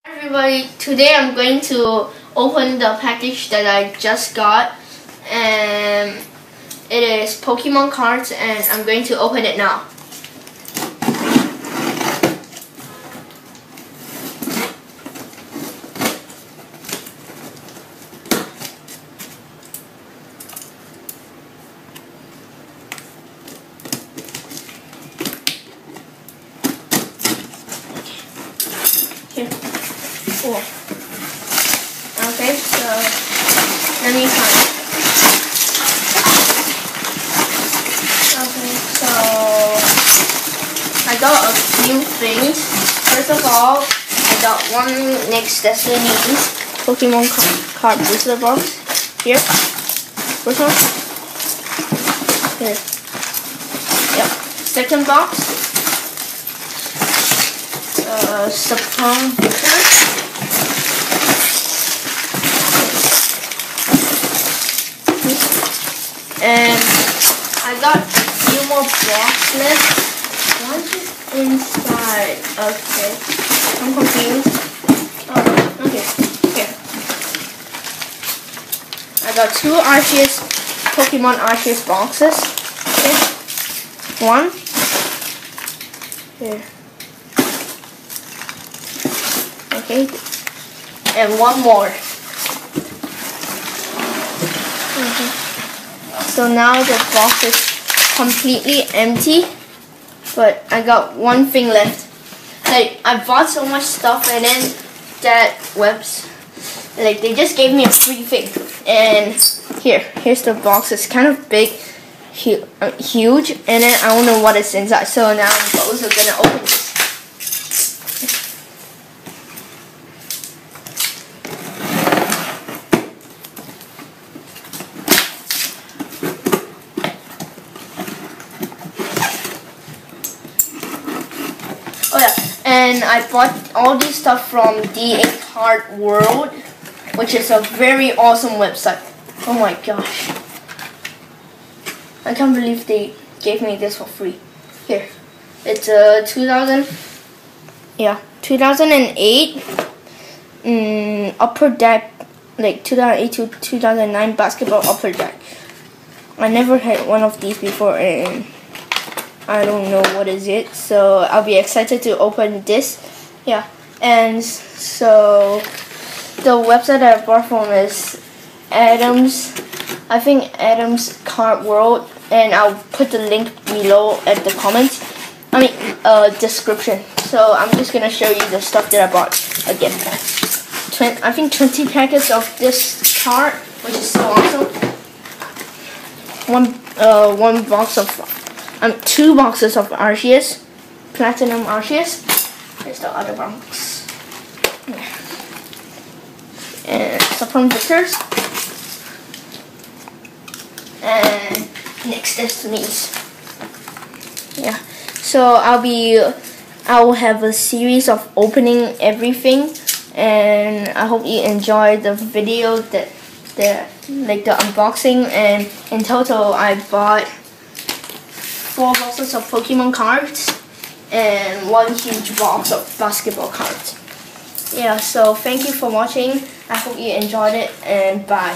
Everybody, today I'm going to open the package that I just got, and it is Pokemon cards, and I'm going to open it now. Here. Cool. Okay, so let me count. Okay, so I got a few things. First of all, I got one NYX Destinies Pokemon card booster box. Here. First one. Here. Yep. Second box. Sapong booster. And I got a few more boxes. What is inside? Okay, I'm confused. Oh, okay, here. I got two Arceus, Pokemon Arceus boxes. Okay, one. Here. Okay, and one more. Okay. So now the box is completely empty, but I got one thing left. Like, I bought so much stuff, and then that like they just gave me a free thing. And here's the box. It's kind of big, huge, and then I don't know what is inside. So now I'm also gonna open this. Oh yeah, and I bought all this stuff from DA Card World, which is a very awesome website. Oh my gosh. I can't believe they gave me this for free. Here. It's 2008 Upper Deck, like 2008 to 2009 basketball Upper Deck. I never had one of these before, and I don't know what is it, so I'll be excited to open this. Yeah, and so the website that I bought from is Adam's Card World, and I'll put the link below at the comments. Description. So I'm just gonna show you the stuff that I bought again. I think 20 packets of this card, which is so awesome. One box of. Two boxes of Arceus, Platinum Arceus. Here's the other box. And Sapong Victors. And NYX Destinies. Yeah. So I will have a series of opening everything, and I hope you enjoyed the video like the unboxing. And in total I bought 4 boxes of Pokemon cards and one huge box of basketball cards. Yeah, so thank you for watching. I hope you enjoyed it, and bye.